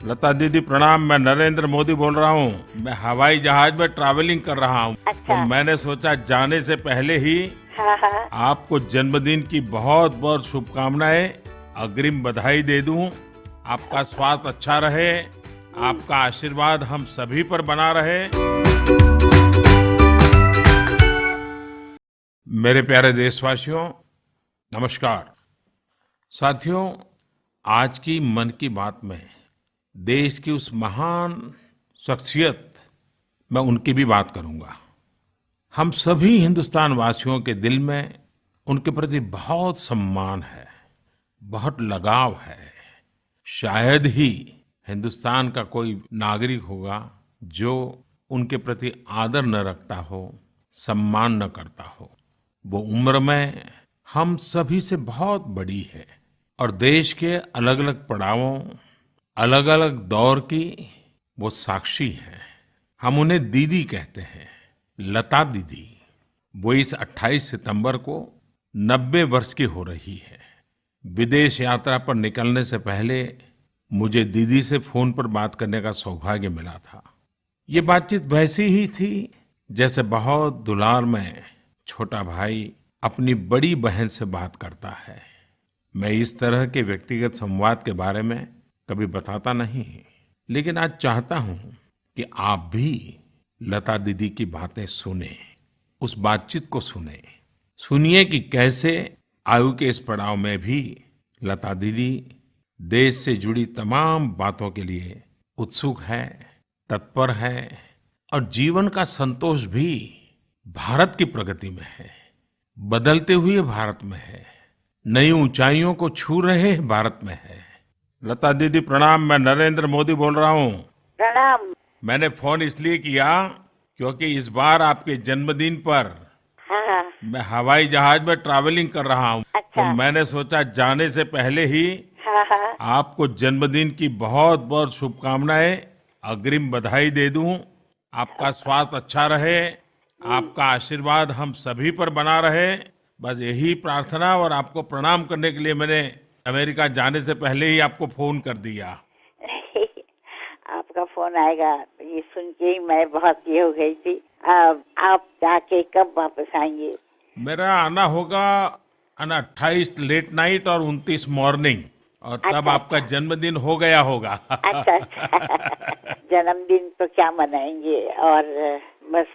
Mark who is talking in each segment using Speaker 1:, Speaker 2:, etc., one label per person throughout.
Speaker 1: लता दीदी प्रणाम। मैं नरेंद्र मोदी बोल रहा हूँ। मैं हवाई जहाज में ट्रैवलिंग कर रहा हूँ। तो
Speaker 2: अच्छा।
Speaker 1: मैंने सोचा जाने से पहले ही
Speaker 2: हाँ हाँ।
Speaker 1: आपको जन्मदिन की बहुत बहुत शुभकामनाएं, अग्रिम बधाई दे दूं। आपका स्वास्थ्य अच्छा रहे,
Speaker 2: जी।
Speaker 1: आपका आशीर्वाद हम सभी पर बना रहे। मेरे प्यारे देशवासियों, नमस्कार। साथियों, आज की मन की बात में देश की उस महान शख्सियत, मैं उनकी भी बात करूंगा। हम सभी हिंदुस्तान वासियों के दिल में उनके प्रति बहुत सम्मान है, बहुत लगाव है। शायद ही हिंदुस्तान का कोई नागरिक होगा जो उनके प्रति आदर न रखता हो, सम्मान न करता हो। वो उम्र में हम सभी से बहुत बड़ी है और देश के अलग अलग पड़ावों, अलग अलग दौर की वो साक्षी हैं। हम उन्हें दीदी कहते हैं, लता दीदी। वो इस 28 सितंबर को 90 वर्ष की हो रही है। विदेश यात्रा पर निकलने से पहले मुझे दीदी से फोन पर बात करने का सौभाग्य मिला था। ये बातचीत वैसी ही थी जैसे बहुत दुलार में छोटा भाई अपनी बड़ी बहन से बात करता है। मैं इस तरह के व्यक्तिगत संवाद के बारे में कभी बताता नहीं, लेकिन आज चाहता हूं कि आप भी लता दीदी की बातें सुने, उस बातचीत को सुने। सुनिए कि कैसे आयु के इस पड़ाव में भी लता दीदी देश से जुड़ी तमाम बातों के लिए उत्सुक है, तत्पर है और जीवन का संतोष भी भारत की प्रगति में है, बदलते हुए भारत में है, नई ऊंचाइयों को छू रहे भारत में है। लता दीदी प्रणाम। मैं नरेंद्र मोदी बोल रहा हूँ।
Speaker 2: प्रणाम।
Speaker 1: मैंने फोन इसलिए किया क्योंकि इस बार आपके जन्मदिन पर
Speaker 2: हाँ हाँ।
Speaker 1: मैं हवाई जहाज में ट्रैवलिंग कर रहा हूँ। तो
Speaker 2: अच्छा।
Speaker 1: मैंने सोचा जाने से पहले ही
Speaker 2: हाँ हाँ।
Speaker 1: आपको जन्मदिन की बहुत बहुत शुभकामनाएं, अग्रिम बधाई दे दूं। आपका स्वास्थ्य अच्छा रहे,
Speaker 2: जी।
Speaker 1: आपका आशीर्वाद हम सभी पर बना रहे। बस यही प्रार्थना, और आपको प्रणाम करने के लिए मैंने अमेरिका जाने से पहले ही आपको फोन कर दिया।
Speaker 2: आपका फोन आएगा ये सुन के ही मैं बहुत ये हो गई थी। आप जाके कब वापस आएंगे?
Speaker 1: मेरा आना होगा 28 लेट नाइट और 29 मॉर्निंग, और तब
Speaker 2: अच्छा
Speaker 1: आपका
Speaker 2: अच्छा।
Speaker 1: जन्मदिन हो गया होगा।
Speaker 2: अच्छा अच्छा। जन्मदिन तो क्या मनाएंगे, और बस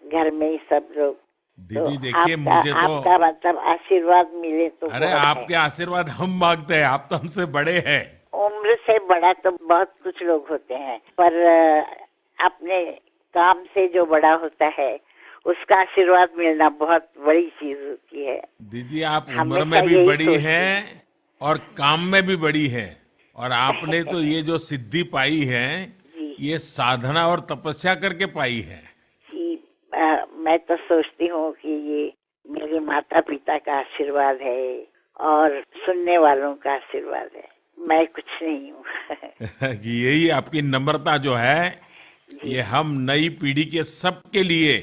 Speaker 2: घर में ही सब लोग। तो
Speaker 1: दीदी देखिए,
Speaker 2: आपका
Speaker 1: मुझे तो,
Speaker 2: आपका मतलब आशीर्वाद मिले तो
Speaker 1: अरे
Speaker 2: बहुत है।
Speaker 1: आपके आशीर्वाद हम मांगते हैं, आप तो हमसे बड़े हैं।
Speaker 2: उम्र से बड़ा तो बहुत कुछ लोग होते हैं, पर अपने काम से जो बड़ा होता है उसका आशीर्वाद मिलना बहुत बड़ी चीज होती है।
Speaker 1: दीदी आप उम्र
Speaker 2: हमेशा
Speaker 1: में भी
Speaker 2: यही
Speaker 1: बड़ी
Speaker 2: सोचती
Speaker 1: हैं
Speaker 2: हूँ।
Speaker 1: और काम में भी बड़ी हैं, और आपने तो ये जो सिद्धि पाई है,
Speaker 2: जी
Speaker 1: ये साधना और तपस्या करके पाई है।
Speaker 2: जी। मैं तो सोचती हूँ कि ये मेरे माता पिता का आशीर्वाद है और सुनने वालों का आशीर्वाद है। मैं कुछ नहीं हूँ।
Speaker 1: कि यही आपकी नम्रता जो है,
Speaker 2: जी
Speaker 1: ये हम नई पीढ़ी के सबके लिए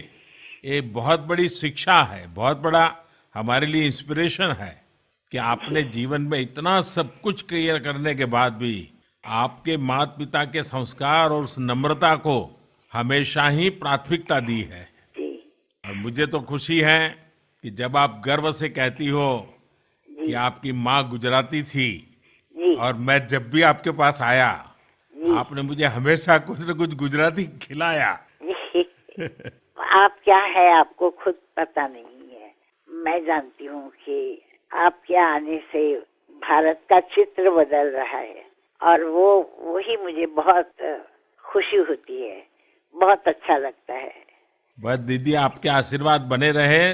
Speaker 1: एक बहुत बड़ी शिक्षा है, बहुत बड़ा हमारे लिए इंस्पिरेशन है कि आपने जीवन में इतना सब कुछ क्लियर करने के बाद भी आपके माता पिता के संस्कार और उस नम्रता को हमेशा ही प्राथमिकता दी है।
Speaker 2: जी
Speaker 1: और मुझे तो खुशी है कि जब आप गर्व से कहती हो कि
Speaker 2: जी
Speaker 1: आपकी माँ गुजराती थी,
Speaker 2: जी
Speaker 1: और मैं जब भी आपके पास आया,
Speaker 2: जी
Speaker 1: आपने मुझे हमेशा कुछ न कुछ गुजराती खिलाया।
Speaker 2: जी। आप क्या है आपको खुद पता नहीं है। मैं जानती हूँ कि आपके आने से भारत का चित्र बदल रहा है, और वो वही मुझे बहुत खुशी होती है, बहुत अच्छा लगता है।
Speaker 1: बस दीदी आपके आशीर्वाद बने रहे,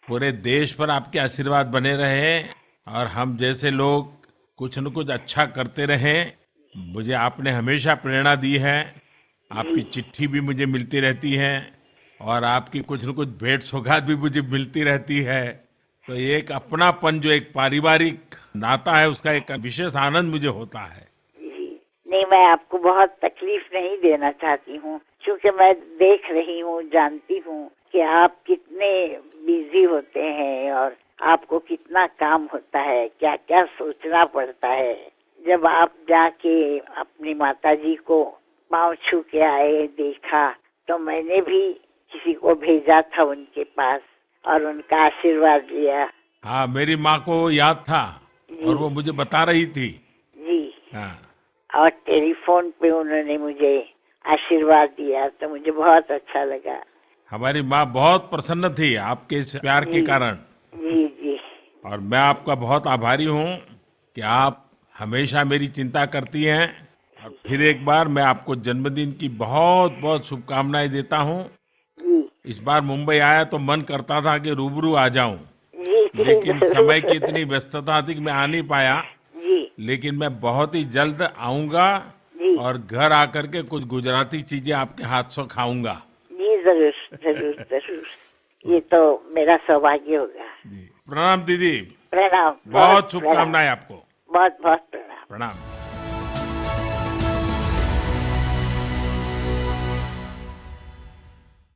Speaker 1: पूरे देश पर आपके आशीर्वाद बने रहे, और हम जैसे लोग कुछ न कुछ अच्छा करते रहें। मुझे आपने हमेशा प्रेरणा दी है।
Speaker 2: जी
Speaker 1: आपकी चिट्ठी भी मुझे मिलती रहती है, और आपकी कुछ न कुछ भेंट सौगात भी मुझे मिलती रहती है। तो ये एक अपनापन, जो एक पारिवारिक नाता है, उसका एक विशेष आनंद मुझे होता है।
Speaker 2: जी। नहीं, मैं आपको बहुत तकलीफ नहीं देना चाहती हूँ, क्योंकि मैं देख रही हूँ, जानती हूँ कि आप कितने बिजी होते हैं और आपको कितना काम होता है, क्या क्या सोचना पड़ता है। जब आप जाके अपनी माताजी को पाँव छू के आए, देखा, तो मैंने भी किसी को भेजा था उनके पास और उनका आशीर्वाद लिया।
Speaker 1: हाँ, मेरी माँ को याद था और वो मुझे बता रही थी।
Speaker 2: जी।
Speaker 1: हाँ,
Speaker 2: और टेलीफोन पे उन्होंने मुझे आशीर्वाद दिया, तो मुझे बहुत अच्छा लगा।
Speaker 1: हमारी माँ बहुत प्रसन्न थी आपके इस प्यार के कारण।
Speaker 2: जी जी।
Speaker 1: और मैं आपका बहुत आभारी हूँ कि आप हमेशा मेरी चिंता करती हैं। और फिर एक बार मैं आपको जन्मदिन की बहुत बहुत शुभकामनाएं देता हूँ।
Speaker 2: जी
Speaker 1: इस बार मुंबई आया तो मन करता था कि रूबरू आ जाऊं,
Speaker 2: जी जी
Speaker 1: लेकिन समय की
Speaker 2: जरूर।
Speaker 1: इतनी व्यस्तता थी कि मैं आ नहीं पाया।
Speaker 2: जी
Speaker 1: लेकिन मैं बहुत ही जल्द आऊंगा
Speaker 2: जी
Speaker 1: और घर आकर के कुछ गुजराती चीजें आपके हाथ से खाऊंगा।
Speaker 2: जी, जरूर जरूर जरूर। ये तो मेरा सौभाग्य होगा।
Speaker 1: जी, प्रणाम दीदी।
Speaker 2: प्रणाम।
Speaker 1: बहुत
Speaker 2: प्रणाम।
Speaker 1: शुभकामनाएं आपको।
Speaker 2: बहुत बहुत प्रणाम।
Speaker 1: प्रणाम।